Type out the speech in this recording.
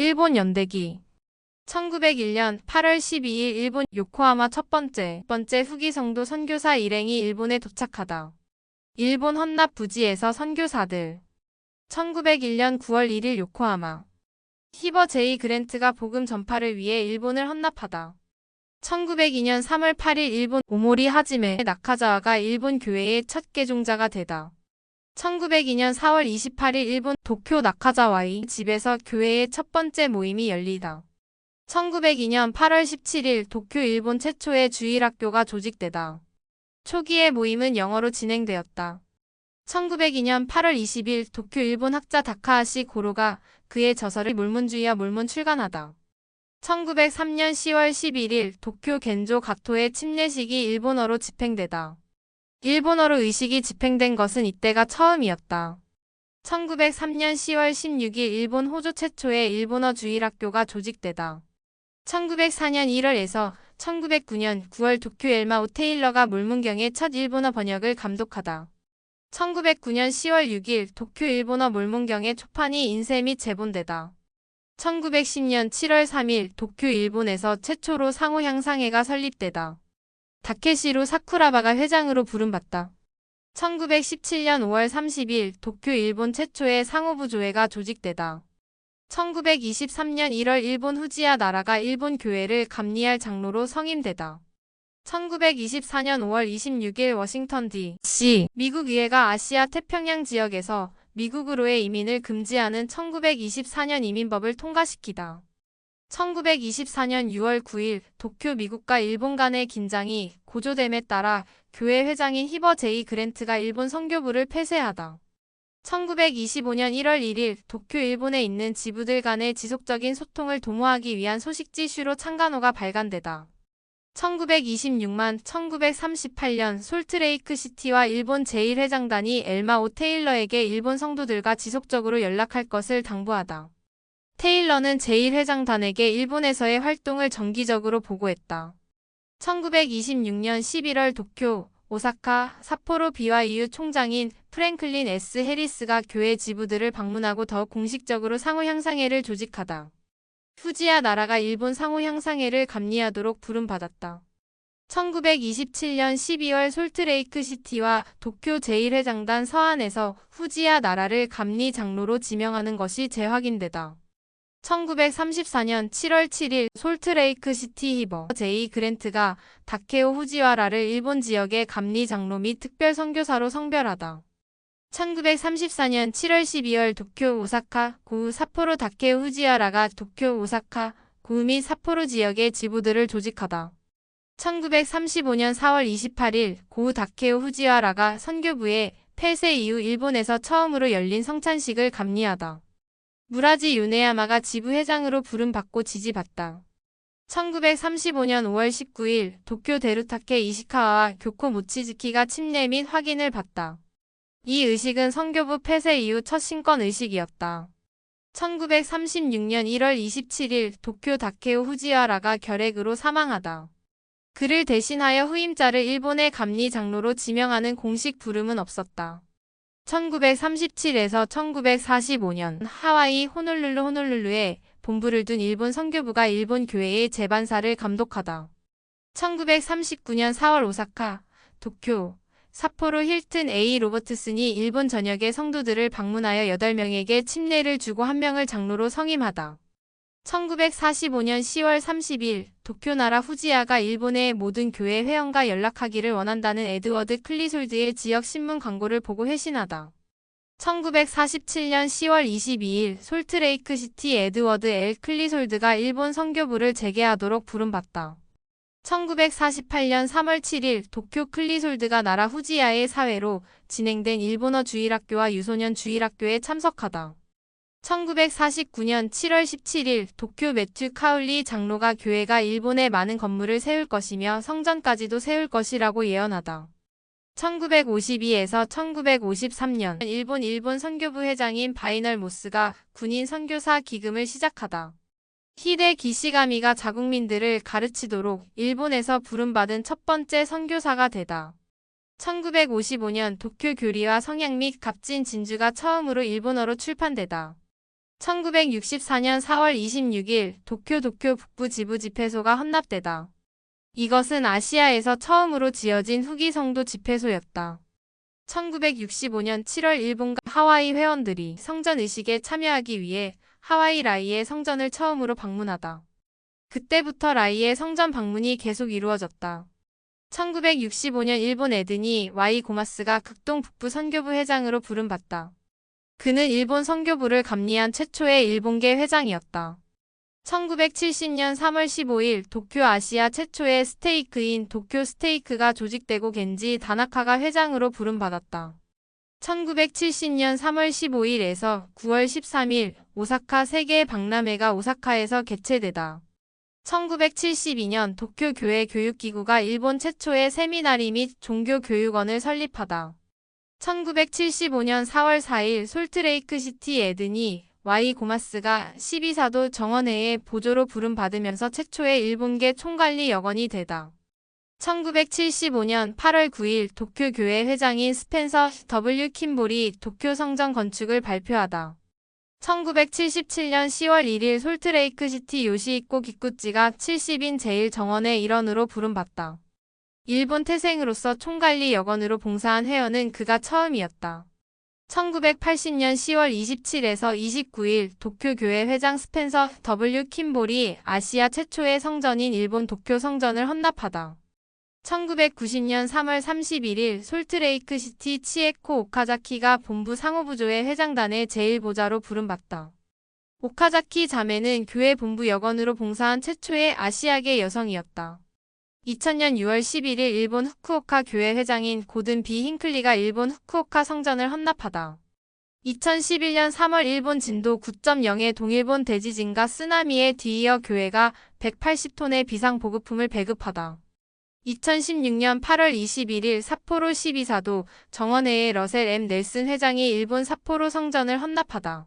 일본 연대기 1901년 8월 12일 일본 요코하마 첫 번째 후기 성도 선교사 일행이 일본에 도착하다. 일본 헌납 부지에서 선교사들 1901년 9월 1일 요코하마 히버 제이 그랜트가 복음 전파를 위해 일본을 헌납하다. 1902년 3월 8일 일본 오모리 하지메 나카자와가 일본 교회의 첫 개종자가 되다. 1902년 4월 28일 일본 도쿄 나카자와의 집에서 교회의 첫 번째 모임이 열리다. 1902년 8월 17일 도쿄 일본 최초의 주일학교가 조직되다. 초기의 모임은 영어로 진행되었다. 1902년 8월 20일 도쿄 일본 학자 다카하시 고로가 그의 저서를 물문주의와 물문 출간하다. 1903년 10월 11일 도쿄 겐조 가토의 침례식이 일본어로 집행되다. 일본어로 의식이 집행된 것은 이때가 처음이었다. 1903년 10월 16일 일본 호조 최초의 일본어 주일학교가 조직되다. 1904년 1월에서 1909년 9월 도쿄 엘마오 테일러가 물문경의 첫 일본어 번역을 감독하다. 1909년 10월 6일 도쿄 일본어 물문경의 초판이 인쇄 및 재본되다. 1910년 7월 3일 도쿄 일본에서 최초로 상호 향상회가 설립되다. 다케시로 사쿠라바가 회장으로 부름받다. 1917년 5월 30일 도쿄 일본 최초의 상호부조회가 조직되다. 1923년 1월 일본 후지야 나라가 일본 교회를 감리할 장로로 성임되다. 1924년 5월 26일 워싱턴 D.C. 미국 의회가 아시아 태평양 지역에서 미국으로의 이민을 금지하는 1924년 이민법을 통과시키다. 1924년 6월 9일 도쿄 미국과 일본 간의 긴장이 고조됨에 따라 교회 회장인 히버 제이 그랜트가 일본 선교부를 폐쇄하다. 1925년 1월 1일 도쿄 일본에 있는 지부들 간의 지속적인 소통을 도모하기 위한 소식지 슈로 창간호가 발간되다. 1926년 1938년 솔트레이크 시티와 일본 제1회장단이 엘마오 테일러에게 일본 성도들과 지속적으로 연락할 것을 당부하다. 테일러는 제1회장단에게 일본에서의 활동을 정기적으로 보고했다. 1926년 11월 도쿄, 오사카, 삿포로 BYU 총장인 프랭클린 S. 해리스가 교회 지부들을 방문하고 더욱 공식적으로 상호 향상회를 조직하다. 후지야 나라가 일본 상호 향상회를 감리하도록 부름받았다. 1927년 12월 솔트레이크 시티와 도쿄 제1회장단 서안에서 후지야 나라를 감리 장로로 지명하는 것이 재확인되다. 1934년 7월 7일 솔트레이크 시티 히버 제이 그랜트가 다케오 후지와라를 일본 지역의 감리 장로 및 특별 선교사로 성별하다. 1934년 7월 12월 도쿄 오사카 고우 삿포로 다케오 후지와라가 도쿄 오사카 고우 및 삿포로 지역의 지부들을 조직하다. 1935년 4월 28일 고우 다케오 후지와라가 선교부의 폐쇄 이후 일본에서 처음으로 열린 성찬식을 감리하다. 무라지 유네야마가 지부회장으로 부름받고 지지받다. 1935년 5월 19일 도쿄 데루타케 이시카와와 교코 모치즈키가 침례 및 확인을 받다. 이 의식은 선교부 폐쇄 이후 첫 신권 의식이었다. 1936년 1월 27일 도쿄 다케오 후지와라가 결핵으로 사망하다. 그를 대신하여 후임자를 일본의 감리 장로로 지명하는 공식 부름은 없었다. 1937에서 1945년 하와이 호놀룰루에 본부를 둔 일본 선교부가 일본 교회의 재반사를 감독하다. 1939년 4월 오사카, 도쿄, 삿포로 힐튼 A. 로버트슨이 일본 전역의 성도들을 방문하여 8명에게 침례를 주고 1명을 장로로 성임하다. 1945년 10월 30일 도쿄 나라 후지야가 일본의 모든 교회 회원과 연락하기를 원한다는 에드워드 클리솔드의 지역 신문 광고를 보고 회신하다. 1947년 10월 22일 솔트레이크 시티 에드워드 L. 클리솔드가 일본 선교부를 재개하도록 부름받다. 1948년 3월 7일 도쿄 클리솔드가 나라 후지야의 사회로 진행된 일본어 주일학교와 유소년 주일학교에 참석하다. 1949년 7월 17일 도쿄 매튜 카울리 장로가 교회가 일본에 많은 건물을 세울 것이며 성전까지도 세울 것이라고 예언하다. 1952에서 1953년 일본 선교부 회장인 바이널 모스가 군인 선교사 기금을 시작하다. 히데 기시가미가 자국민들을 가르치도록 일본에서 부름받은 첫 번째 선교사가 되다. 1955년 도쿄 교리와 성향 및 값진 진주가 처음으로 일본어로 출판되다. 1964년 4월 26일 도쿄 북부 지부 집회소가 헌납되다. 이것은 아시아에서 처음으로 지어진 후기 성도 집회소였다. 1965년 7월 일본과 하와이 회원들이 성전 의식에 참여하기 위해 하와이 라이의 성전을 처음으로 방문하다. 그때부터 라이의 성전 방문이 계속 이루어졌다. 1965년 일본 에드니 와이 고마스가 극동 북부 선교부 회장으로 부름받다. 그는 일본 선교부를 감리한 최초의 일본계 회장이었다. 1970년 3월 15일 도쿄 아시아 최초의 스테이크인 도쿄 스테이크가 조직되고 겐지 다나카가 회장으로 부름받았다. 1970년 3월 15일에서 9월 13일 오사카 세계 박람회가 오사카에서 개최되다. 1972년 도쿄 교회 교육기구가 일본 최초의 세미나리 및 종교교육원을 설립하다. 1975년 4월 4일 솔트레이크시티 에드니 와이 고마스가 12사도 정원회의 보조로 부름받으면서 최초의 일본계 총관리 여건이 되다. 1975년 8월 9일 도쿄 교회 회장인 스펜서 W. 킴볼이 도쿄 성전 건축을 발표하다. 1977년 10월 1일 솔트레이크시티 요시히코 기쿠치가 70인 제1정원의 일원으로 부름받다. 일본 태생으로서 총관리 여건으로 봉사한 회원은 그가 처음이었다. 1980년 10월 27일에서 29일 도쿄 교회 회장 스펜서 W. 킴볼이 아시아 최초의 성전인 일본 도쿄 성전을 헌납하다. 1990년 3월 31일 솔트레이크시티 치에코 오카자키가 본부 상호부조의 회장단의 제1보좌로 부름받다. 오카자키 자매는 교회 본부 여건으로 봉사한 최초의 아시아계 여성이었다. 2000년 6월 11일 일본 후쿠오카 교회 회장인 고든 비 힌클리가 일본 후쿠오카 성전을 헌납하다. 2011년 3월 일본 진도 9.0의 동일본 대지진과 쓰나미에 뒤이어 교회가 180톤의 비상 보급품을 배급하다. 2016년 8월 21일 삿포로 12사도 정원회의 러셀 M. 넬슨 회장이 일본 삿포로 성전을 헌납하다.